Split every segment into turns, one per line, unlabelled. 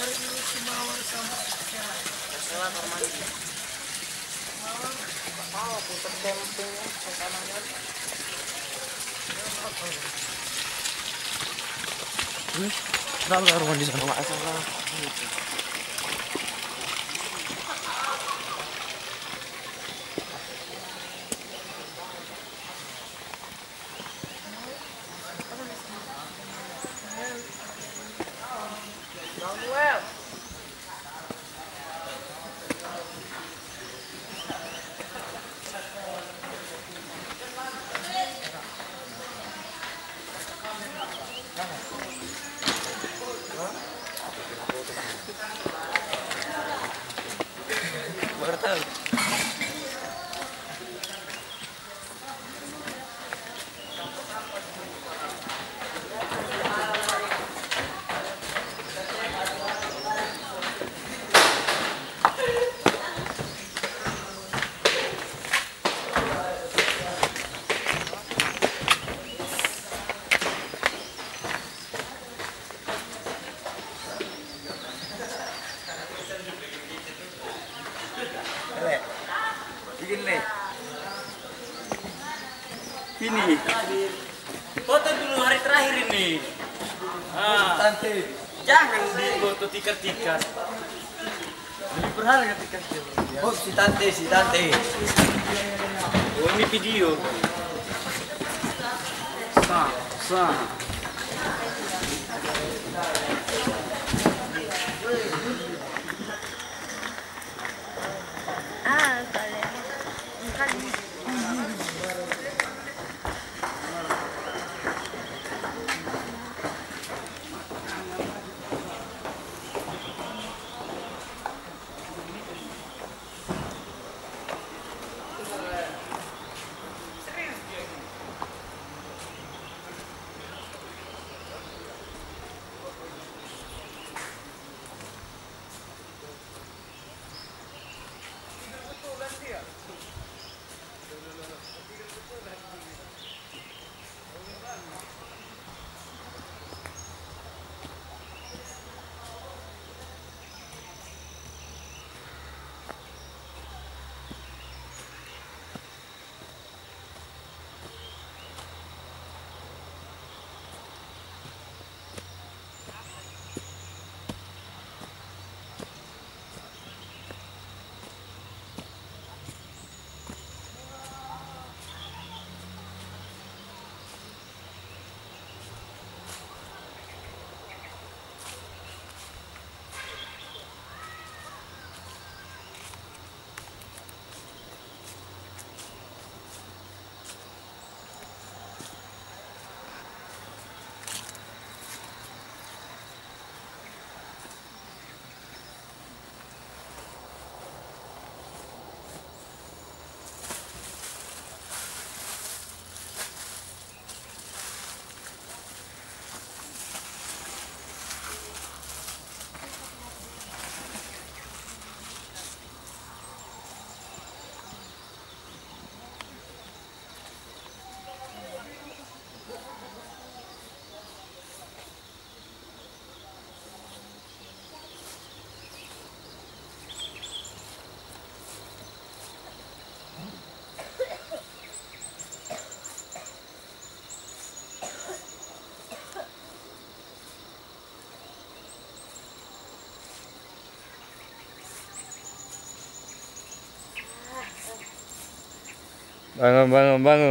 Masalah normal. Mau pusat campingnya rencananya.
Kenapa rumah di sana?
Masalah. Samuel.
Baru tahu. Bikin nih. Ini.
Foto dulu hari terakhir ini.
Tante.
Jangan di foto tikar-tikar.
Lebih berharga tiketnya. Oh, si tante.
Oh, ini video. Sah.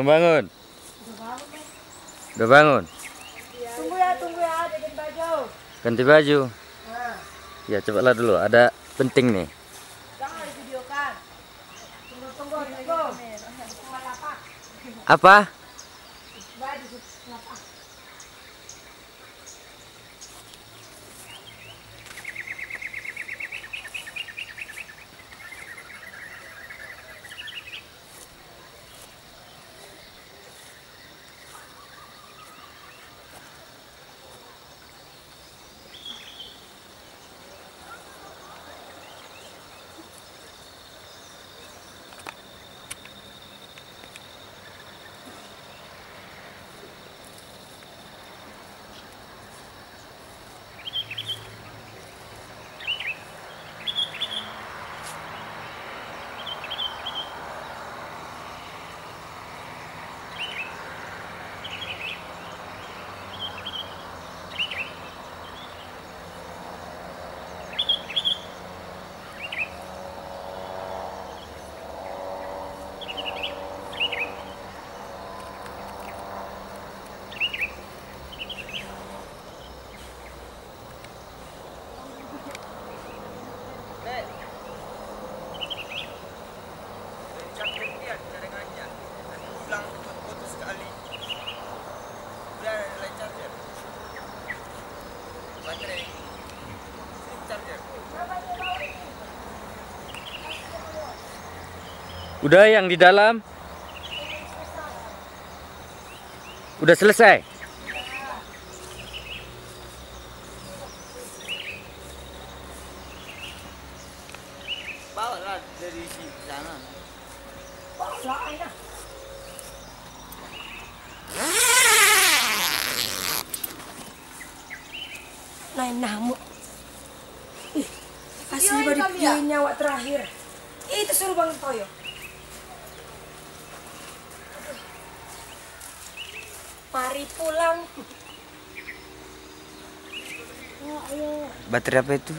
Bangun. Udah bangun.
Tunggu ya, ganti baju.
Ganti baju.
Nah,
Ya cepatlah dulu, ada penting nih.
jangan divideokan. Tunggu. Lapak.
Apa?
Baju lapak.
Udah yang di dalam? Udah selesai?
Bawalah dari sana.
Bawa aja. Naik nyamuk. Ih, kasih beri nyawa terakhir. Itu suruh Bang Toyo. Mari pulang. Ayo.
Baterai apa itu?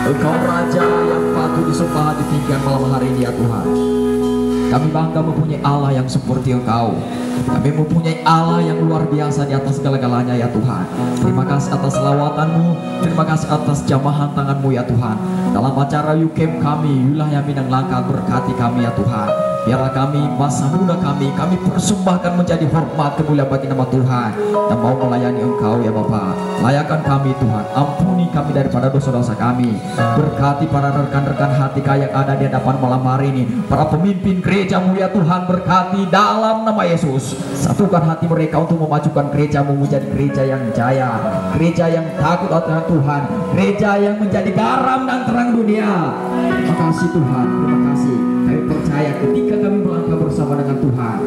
Engkau Raja yang patut disembah ditinggikan malam hari ini ya Tuhan. Kami bangga mempunyai Allah yang seperti Engkau. Kami mempunyai Allah yang luar biasa di atas segala-galanya ya Tuhan. Terima kasih atas lawatan-Mu. Terima kasih atas jamahan tangan-Mu ya Tuhan. Dalam acara UKM kami, wilayah Minang Langkat, berkati kami ya Tuhan. Biarlah kami, masa muda kami persembahkan menjadi hormat kemuliaan bagi nama Tuhan. Dan mau melayani Engkau ya Bapa. Layakan kami Tuhan, ampuni kami daripada dosa-dosa kami. Berkati para rekan-rekan hati yang ada di hadapan malam hari ini. Para pemimpin gereja-Mu ya Tuhan, berkati dalam nama Yesus. Satukan hati mereka untuk memajukan gereja-Mu menjadi gereja yang jaya, gereja yang takut akan Tuhan, gereja yang menjadi garam dan terang dunia. Terima kasih Tuhan, terima kasih. Kami percaya ketika kami melangkah bersama dengan Tuhan,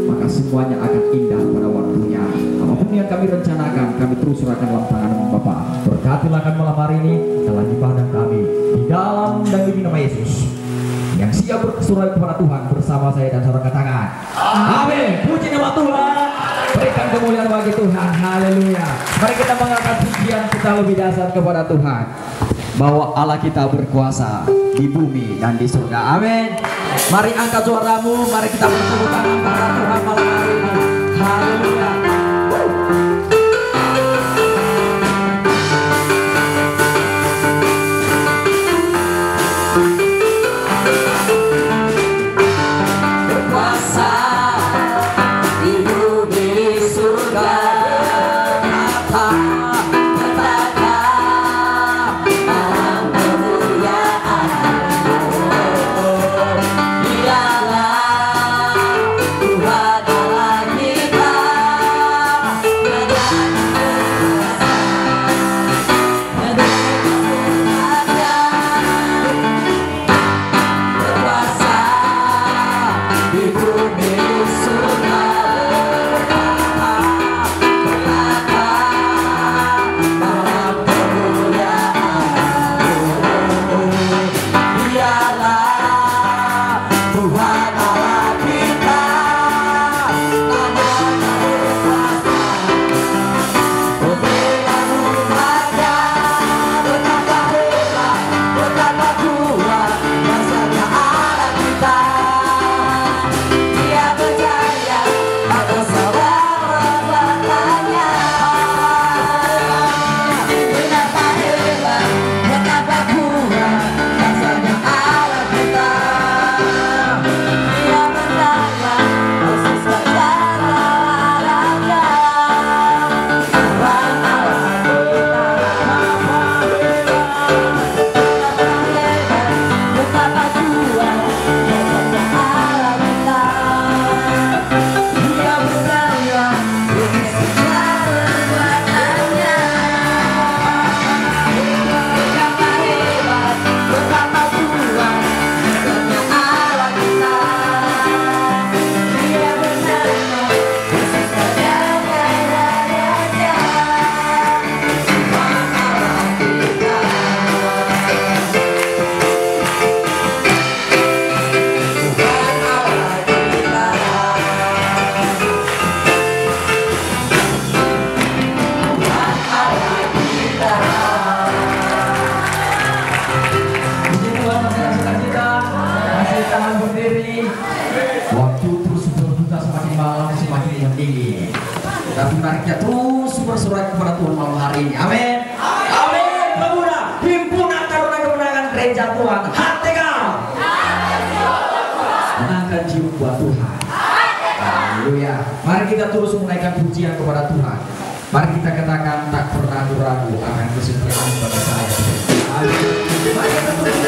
maka semuanya akan indah pada waktunya. Apapun yang kami rencanakan, kami terus serahkan dalam tangan Bapa. Berkatilah kami malam hari ini dalam ibadah kami di dalam dan demi nama Yesus. Yang siap bersuara kepada Tuhan bersama saya dan saudara katakan amin. Puji nama Tuhan, berikan kemuliaan bagi Tuhan. Haleluya. Mari kita mengangkat pujian kita lebih dasar kepada Tuhan, bahwa Allah kita berkuasa di bumi dan di surga. Amin. Mari angkat suaramu, mari kita bertepuk tangan kepada Tuhan malam hari ini. Haleluya.
Tuhan Allah kita
waktu terus berputar semakin malam semakin mendingin. Tapi mari kita terus bersorak kepada Tuhan malam hari ini. Amin. Amin. Pemuda, himpunan taruna kemenangan gereja Tuhan. HTK. Menangkan jiwa buat Tuhan. Haleluya. Mari kita terus menaikkan pujian kepada Tuhan. Mari kita katakan tak pernah ragu akan kesetiaan pada saya. Mari kita terus.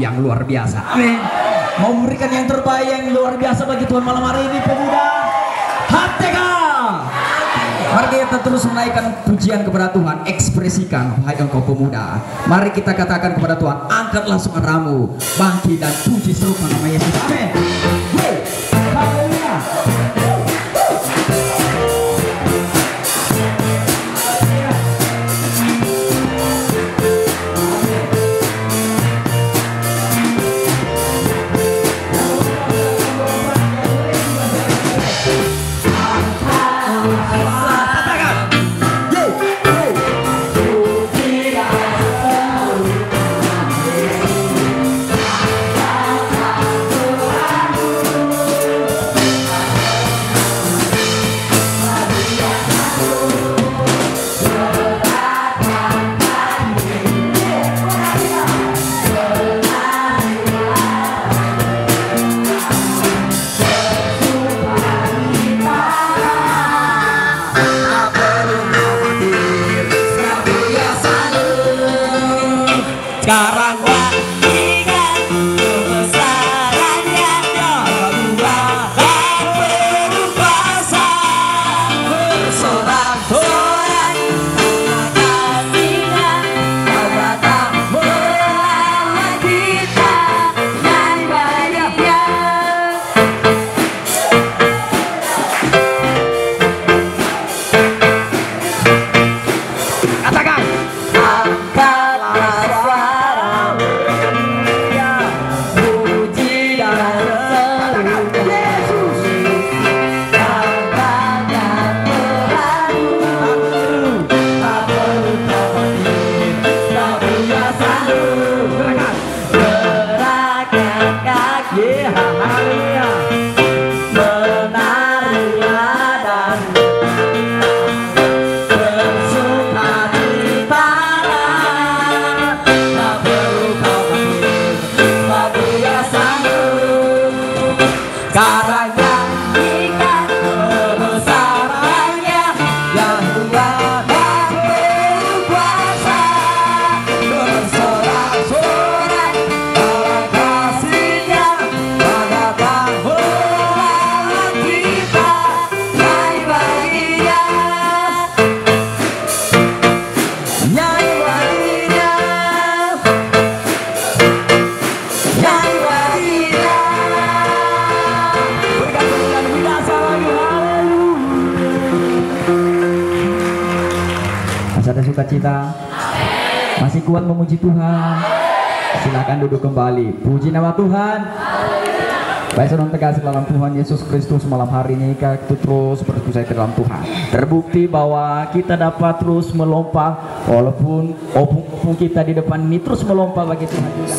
Yang luar biasa. Amin. Mau memberikan yang terbaik yang luar biasa bagi Tuhan malam hari ini pemuda. HTK. Mari kita terus menaikkan pujian kepada Tuhan. Ekspresikan wahai engkau pemuda. Mari kita katakan kepada Tuhan, angkatlah suaramu, bangkit dan puji serupa nama Yesus. Amin. Haleluya. sukacita? Masih kuat memuji Tuhan? Silakan duduk kembali. Puji nama Tuhan. Baik saudara terkasih dalam Tuhan Yesus Kristus, malam hari ini kita terus berkusai ke dalam Tuhan. Terbukti bahwa kita dapat terus melompat walaupun opung kita di depan ini terus melompat bagi Tuhan juga.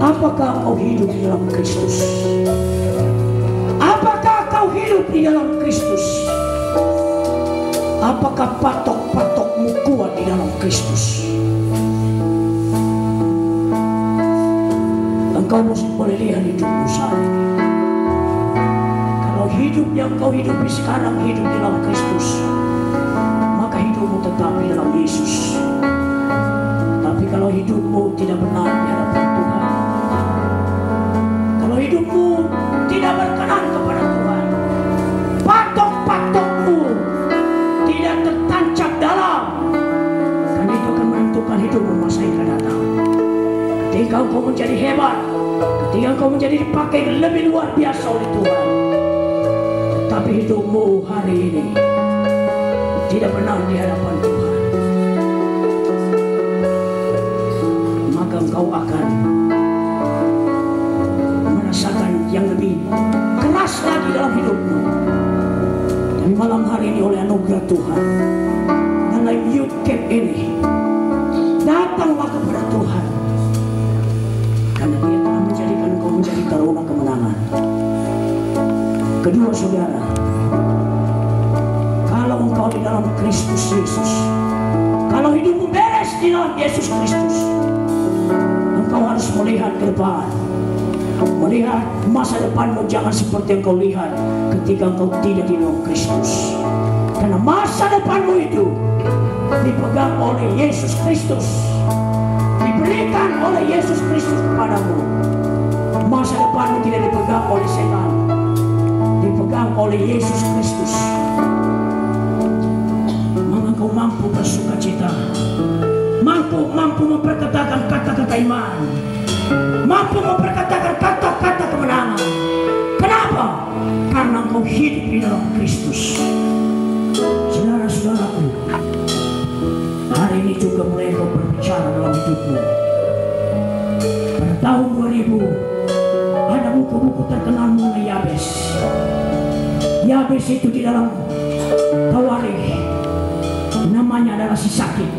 Apakah kau hidup di dalam Kristus? Apakah kau hidup di dalam Kristus? Apakah patok-patokmu kuat di dalam Kristus? Engkau mesti boleh lihat hidupmu saat ini. Kalau hidup yang kau hidupi sekarang hidup di dalam Kristus, maka hidupmu tetap di dalam Yesus. Tapi kalau hidupmu tidak benar di hadapan Tuhan, kalau hidupmu tidak berkenan kepada Tuhan, patok-patokmu tidak tertancap dalam, karena itu akan menentukan hidupmu masa yang akan datang. Ketika engkau menjadi hebat, ketika engkau menjadi dipakai lebih luar biasa oleh Tuhan, tetapi hidupmu hari ini tidak benar di hadapan Tuhan, maka engkau akan merasakan yang lebih keras lagi dalam hidupmu. Dan malam hari ini oleh anugerah Tuhan, dalam youth camp ini, datanglah kepada Tuhan, karena Dia telah menjadikan engkau menjadi taruna kemenangan. Kedua saudara, kalau engkau di dalam Kristus Yesus, kalau hidupmu beres di dalam Yesus Kristus, engkau harus melihat ke depan, melihat masa depanmu. Jangan seperti yang kau lihat ketika engkau tidak di dalam Kristus, karena masa depanmu itu dipegang oleh Yesus Kristus, diberikan oleh Yesus Kristus kepadamu. Masa depanmu tidak dipegang oleh setan, dipegang oleh Yesus Kristus. Maka kau mampu bersuka cita, mampu memperkatakan kata-kata iman, mampu memperkatakan kata-kata kemenangan. Kenapa? Karena kau hidup di dalam Kristus. Saudara-saudaraku, hari ini juga mulai kau berbicara dalam hidupmu. Pada tahun 2000 ada buku-buku terkenal mengenai Yabes. Yabes itu di dalam Tawarikh namanya adalah si sakit.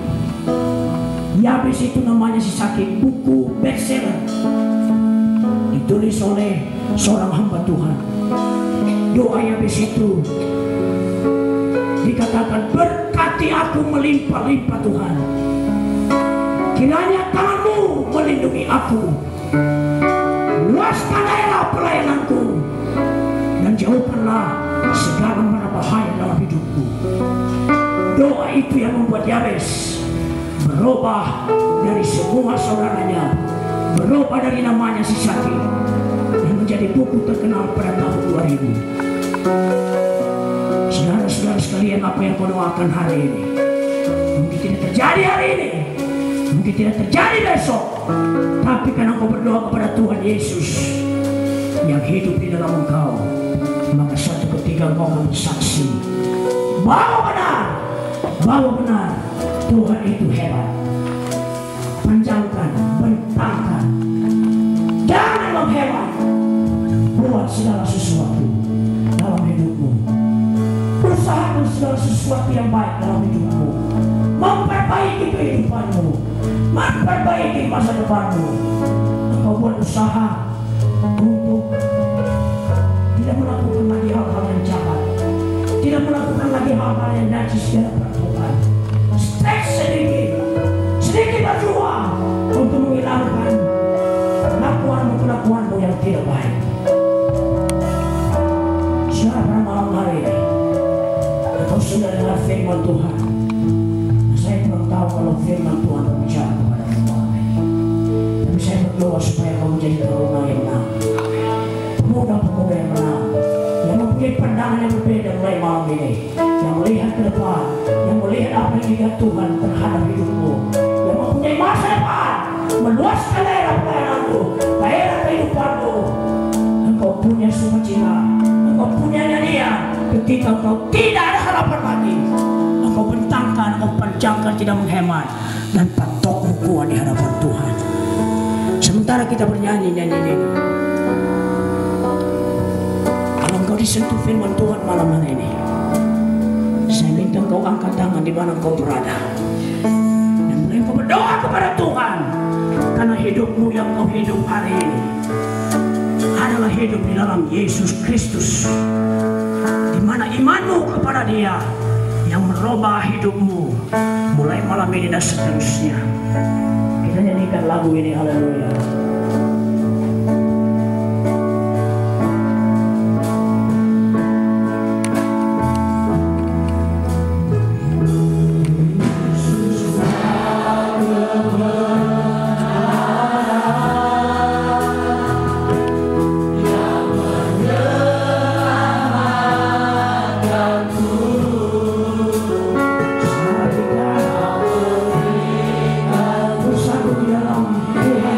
Yabes itu namanya si sakit. Buku bestseller ditulis oleh seorang hamba Tuhan. Doa Yabes itu dikatakan, berkati aku melimpah-limpah Tuhan, kiranya tanganmu melindungi aku, luaskan daerah pelayananku, dan jauhkanlah segala mara bahaya dalam hidupku. Doa itu yang membuat Yabes berubah dari semua saudaranya, berubah dari namanya si sakit, yang menjadi buku terkenal pada tahun 2000. Saudara-saudara sekalian, apa yang kau doakan hari ini mungkin tidak terjadi hari ini, mungkin tidak terjadi besok, tapi karena kau berdoa kepada Tuhan Yesus yang hidup di dalam engkau, maka suatu ketika kau akan bersaksi bahwa benar Tuhan itu hebat. Panjangkan, bentangkan, dan memang hebat. Buat segala sesuatu dalam hidupmu, usahakan segala sesuatu yang baik dalam hidupmu, memperbaiki kehidupanmu, memperbaiki masa depanmu. Engkau buat usaha untuk tidak melakukan lagi hal-hal yang jahat, tidak melakukan lagi hal-hal yang najis dalam perbuatan. Step sedikit berjuang untuk menghilangkan kelakuanmu yang tidak baik. Pada malam hari ini, engkau sudah dengar firman Tuhan. Saya belum tahu kalau firman Tuhan berbicara kepada malam ini, tapi saya berdoa supaya kau menjadi pemuda yang menang, pemuda-pemuda yang menang, yang mempunyai pandangan yang berbeda mulai malam ini, yang melihat ke depan, yang melihat apa yang dilihat Tuhan terhadap hidupmu, yang mempunyai masa depan, meluaskan daerah pelayananmu, daerah kehidupanmu. Engkau punya sukacita, engkau punya nyanyian. Ketika engkau tidak ada harapan lagi, engkau bentangkan, engkau panjangkan, tidak menghemat, dan patokmu kuat di hadapan Tuhan. Sementara kita bernyanyi ini, kalau engkau disentuh firman Tuhan malam hari ini, saya minta engkau angkat tangan di mana engkau berada, dan mulai engkau berdoa kepada Tuhan, karena hidupmu yang kau hidup hari ini adalah hidup di dalam Yesus Kristus, di mana imanmu kepada Dia yang merubah hidupmu mulai malam ini dan seterusnya. Kita nyanyikan lagu ini, haleluya.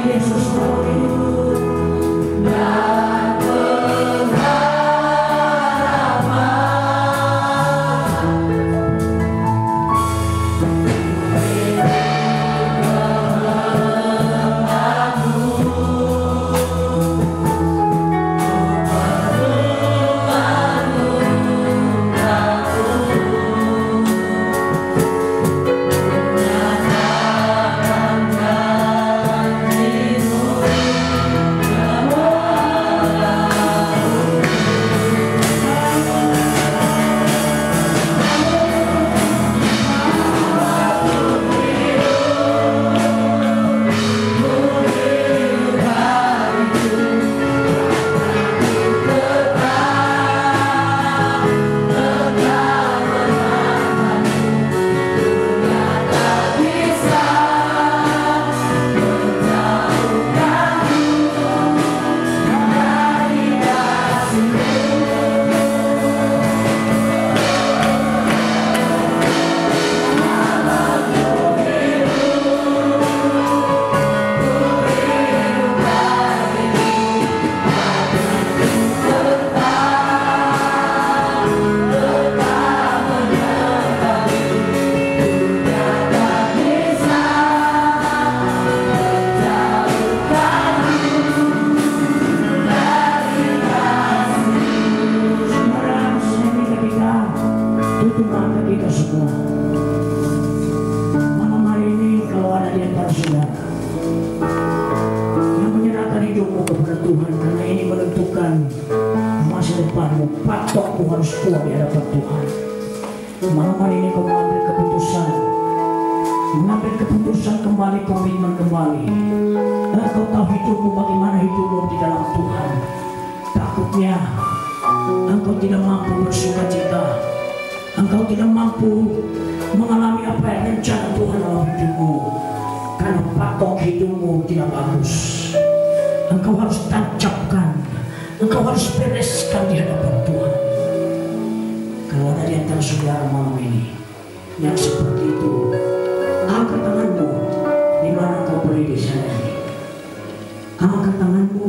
Yesus depanmu, patokmu harus kuat di hadapan Tuhan. Malam hari ini kau mengambil keputusan kembali, komitmen kembali. Kau tahu hidupmu, bagaimana hidupmu di dalam Tuhan. Takutnya engkau tidak mampu bersukacita, engkau tidak mampu mengalami apa yang rencana Tuhan dalam hidupmu, karena patok hidupmu tidak bagus. Engkau harus tancapkan, engkau harus bereskan di hadapan Tuhan. Kalau ada di antara saudara malam ini yang seperti itu, angkat tanganmu di mana kau berdiri sana ini. Angkat tanganmu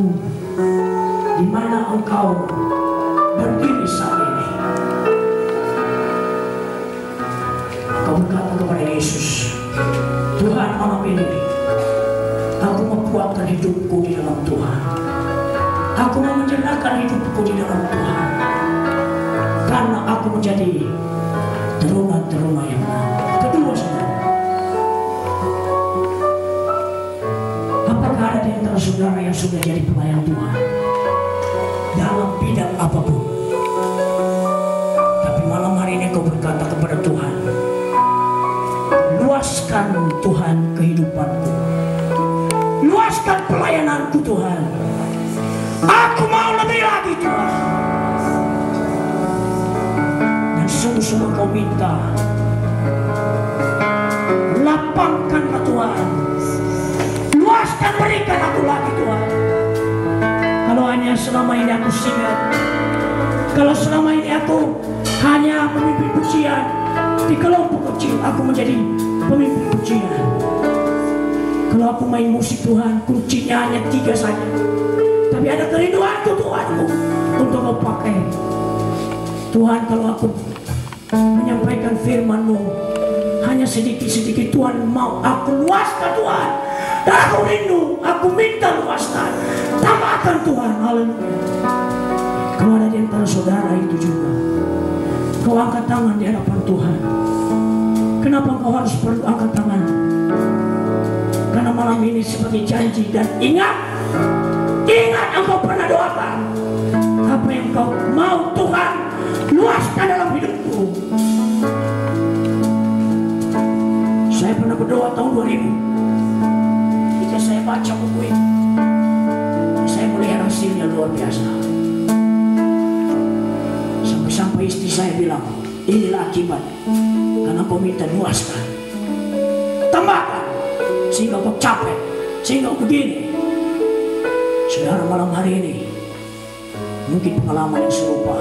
di mana engkau berdiri saat ini. Kau berkata kepada Yesus, Tuhan, malam ini aku membuatkan hidupku di dalam Tuhan. Aku mau menjalankan hidupku di dalam Tuhan, karena aku menjadi teruna-teruna yang mau. Kedua, saudara, apakah ada di antara saudara yang sudah jadi pelayan Tuhan dalam bidang apapun, tapi malam hari ini kau berkata kepada Tuhan, luaskan Tuhan kehidupanku, luaskan pelayananku Tuhan, aku mau lebih lagi Tuhan. Dan sungguh-sungguh kau minta, lapangkanlah Tuhan, luaskan, berikan aku lagi Tuhan. Kalau hanya selama ini aku singgah, kalau selama ini aku hanya memimpin pujian di kelompok kecil, aku menjadi pemimpin pujian. Kalau aku main musik Tuhan, kuncinya hanya 3 saja, tapi ada kerinduanku Tuhanku untuk kau pakai. Tuhan, kalau aku menyampaikan firman-Mu hanya sedikit-sedikit, Tuhan mau aku luaskan Tuhan. Dan aku rindu, aku minta luaskan, tambahkan Tuhan. Haleluya. Kalau ada di antara saudara itu juga, kau angkat tangan di hadapan Tuhan. Kenapa kau harus perlu angkat tangan? Karena malam ini sebagai janji, dan ingat engkau pernah doakan apa yang kau mau Tuhan luaskan dalam hidupku. Saya pernah berdoa tahun 2000. Ketika saya baca buku ini, saya melihat hasilnya luar biasa. Sampai istri saya bilang, inilah akibat karena kau minta luaskan, tambahkan, sehingga kau capek, sehingga kau begini. Saudara, malam hari ini mungkin pengalaman yang serupa.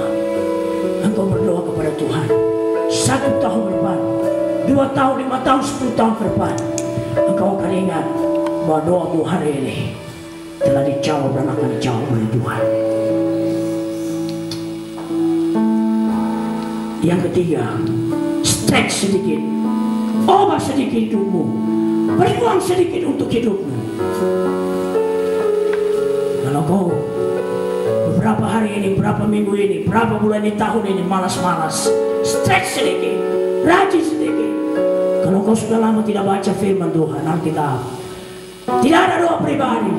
Engkau berdoa kepada Tuhan 1 tahun ke depan, 2 tahun, 5 tahun, 10 tahun ke depan, engkau akan ingat bahwa doamu hari ini telah dijawab dan akan dijawab oleh Tuhan. Yang ketiga, stretch sedikit, ubah sedikit hidupmu, berjuang sedikit untuk hidupmu. Kalau kau beberapa hari ini, beberapa minggu ini, beberapa bulan ini, tahun ini malas-malas, stretch sedikit, rajin sedikit. Kalau kau sudah lama tidak baca firman Tuhan, Alkitab, tidak ada doa pribadi,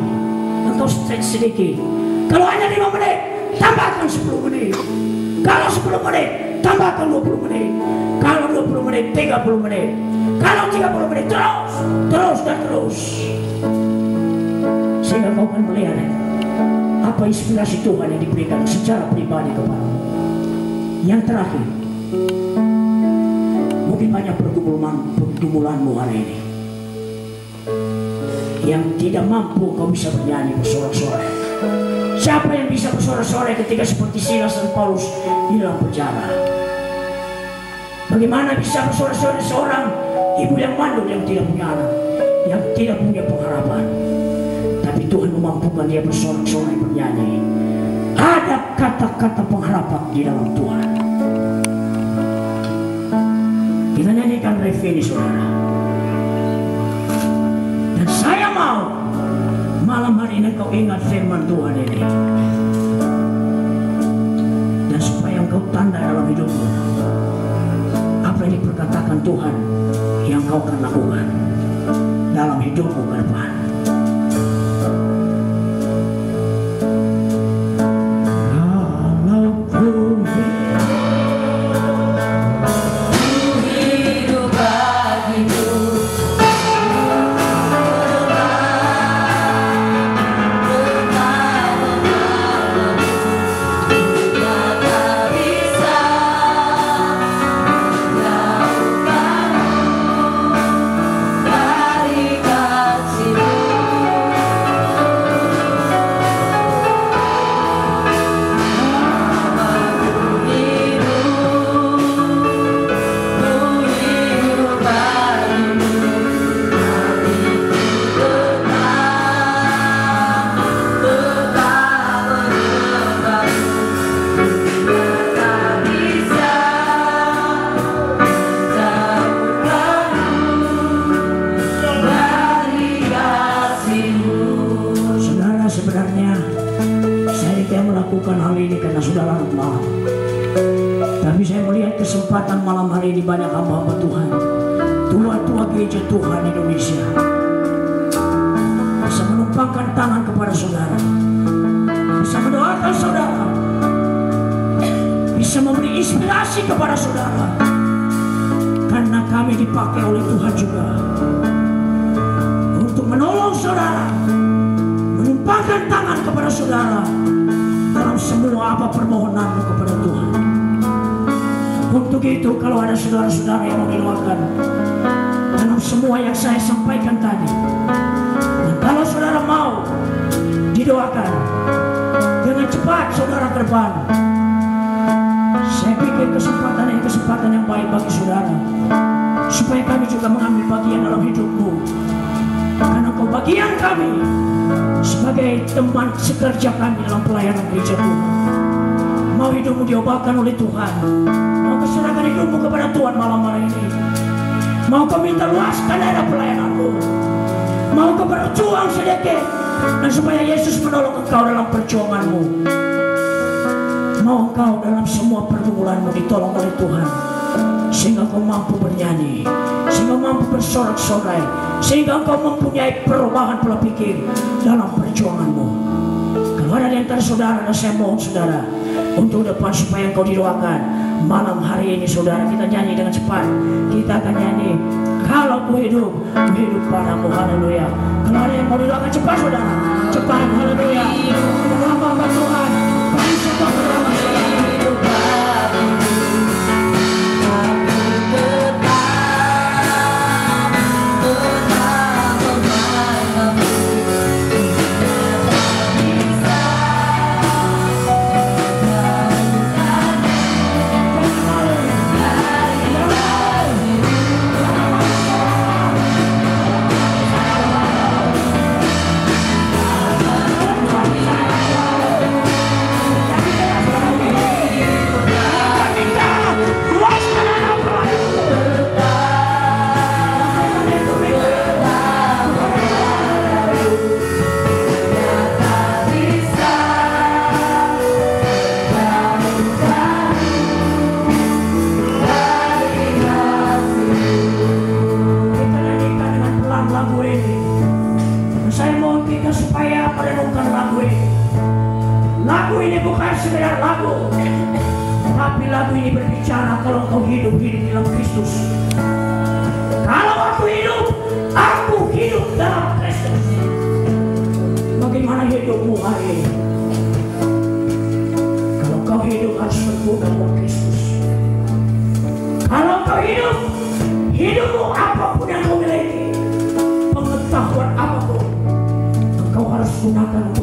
engkau stretch sedikit. Kalau hanya 5 menit, tambahkan 10 menit. Kalau 10 menit, tambahkan 20 menit. Kalau 20 menit, 30 menit. Kalau 30 menit, terus dan terus. Sehingga kau akan melihat apa inspirasi Tuhan yang diberikan secara pribadi kepadamu. Yang terakhir, mungkin banyak pergumulanmu hari ini yang tidak mampu kau bisa bernyanyi bersorak-sorai. Siapa yang bisa bersorak-sorai ketika seperti Silas dan Paulus di dalam penjara? Bagaimana bisa bersorak-sorai seorang ibu yang mandul, yang tidak punya anak, yang tidak punya pengharapan? Tapi Tuhan memampukan dia bersorak-sorai, bernyanyi. Ada kata-kata pengharapan di dalam Tuhan. Kita nyanyikan refrain ini, saudara. Dan saya mau malam hari ini kau ingat firman Tuhan ini, dan supaya engkau tanda dalam hidupmu apa yang diperkatakan Tuhan yang kau akan lakukan dalam hidupmu ke depan. Walaupun sebenarnya saya tidak melakukan hal ini karena saudara lemah. Tapi saya melihat kesempatan malam hari ini banyak hamba-hamba Tuhan, tua-tua gereja Tuhan Indonesia, bisa menumpangkan tangan kepada saudara, bisa mendoakan saudara, bisa memberi inspirasi kepada saudara. Karena kami dipakai oleh Tuhan juga untuk menolong saudara, menumpangkan tangan kepada saudara dalam semua apa permohonanmu kepada Tuhan. Untuk itu kalau ada saudara-saudara yang mau didoakan dalam semua yang saya sampaikan tadi, dan kalau saudara mau didoakan dengan cepat saudara ke depan, saya pikir kesempatan yang baik bagi saudara, supaya kami juga mengambil bagian dalam hidupmu. Karena kau bagian kami sebagai teman sekerja kami dalam pelayanan gereja Tuhan. Mau hidupmu diobatkan oleh Tuhan, mau keserahkan hidupmu kepada Tuhan malam hari ini, mau kau minta luaskan daerah pelayananmu, mau kau berjuang sedikit dan supaya Yesus menolong engkau dalam perjuanganmu, mau engkau dalam semua pergumulanmu ditolong oleh Tuhan, sehingga kau mampu bernyanyi, sehingga mampu bersorak-sorai, sehingga engkau mempunyai perubahan pola pikir dalam perjuanganmu. Kalau ada di antara saudara, dan saya mohon saudara untuk depan supaya engkau didoakan malam hari ini. Saudara, kita nyanyi dengan cepat. Kita akan nyanyi, kalau ku hidup padamu. Haleluya. Kalau ada yang mau didoakan cepat saudara, cepat. Haleluya. Hamba Tuhan, beri cepat bersama saudara.
Persembahanku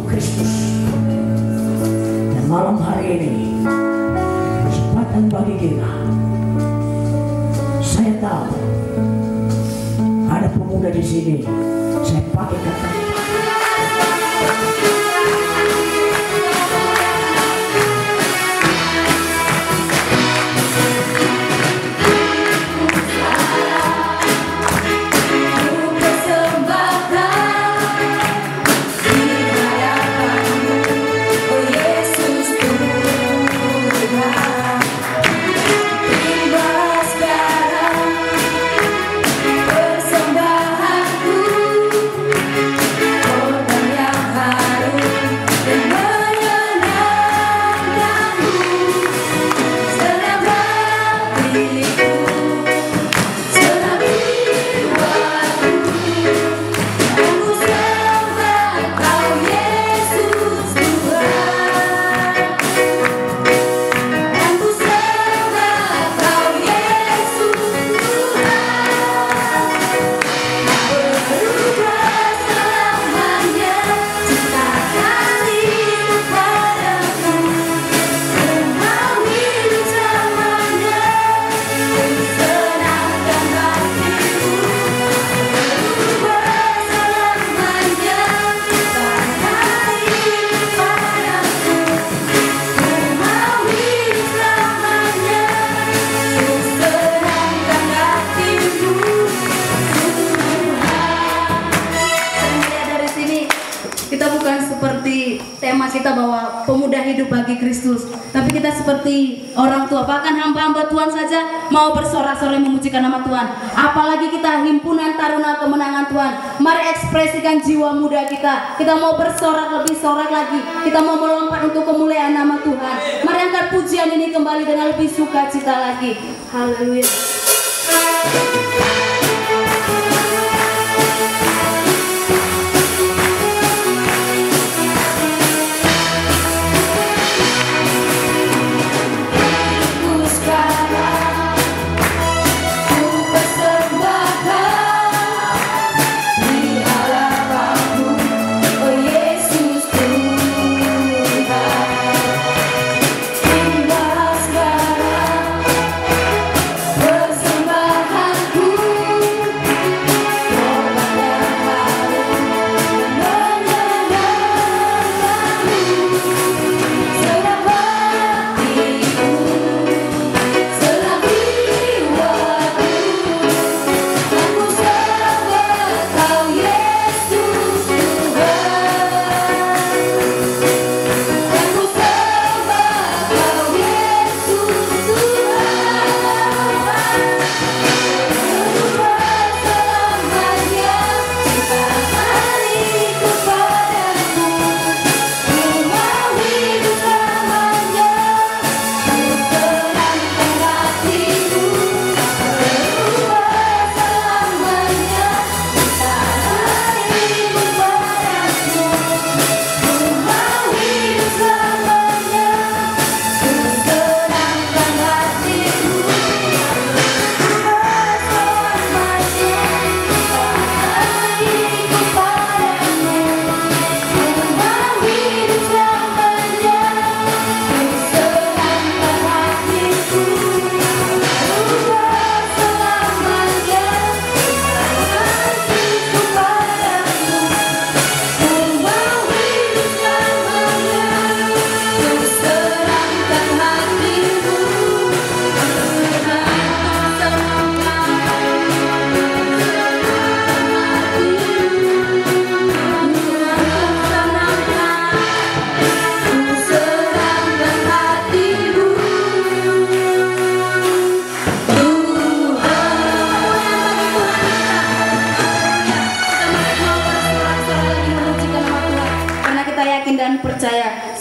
bukan seperti tema kita bahwa pemuda hidup bagi Kristus, tapi kita seperti orang tua, bahkan hamba-hamba Tuhan saja mau bersorak-sorai memujikan nama Tuhan. Apalagi kita himpunan Taruna Kemenangan Tuhan. Mari ekspresikan jiwa muda kita. Kita mau bersorak lebih sorak lagi. Kita mau melompat untuk kemuliaan nama Tuhan. Mari angkat pujian ini kembali dengan lebih sukacita lagi. Haleluya.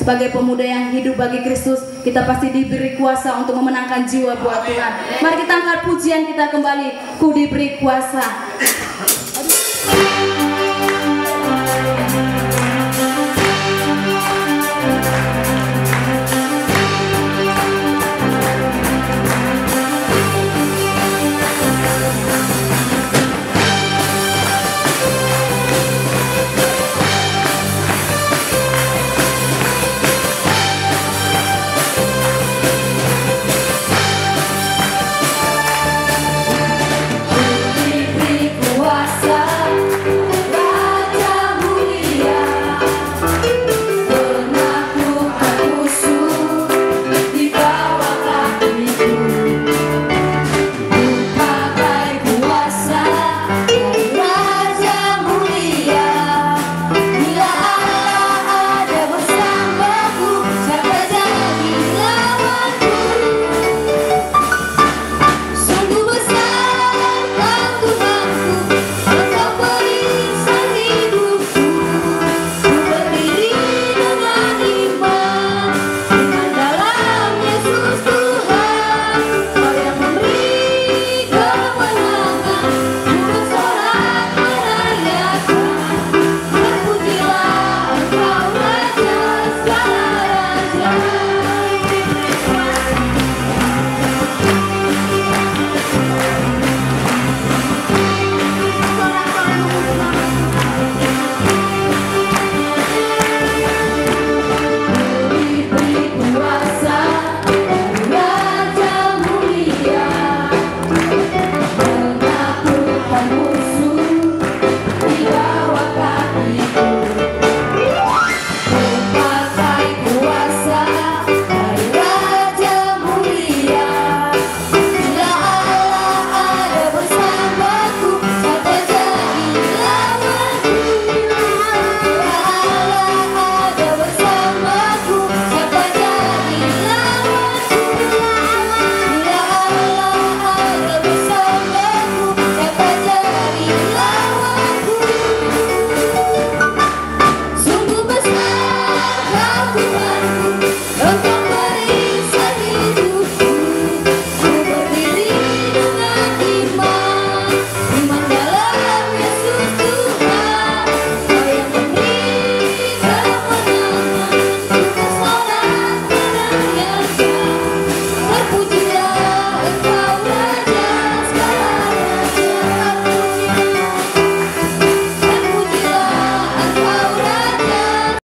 Sebagai pemuda yang hidup bagi Kristus, kita pasti diberi kuasa untuk memenangkan jiwa buat Tuhan. Mari kita angkat pujian kita kembali. Ku diberi kuasa.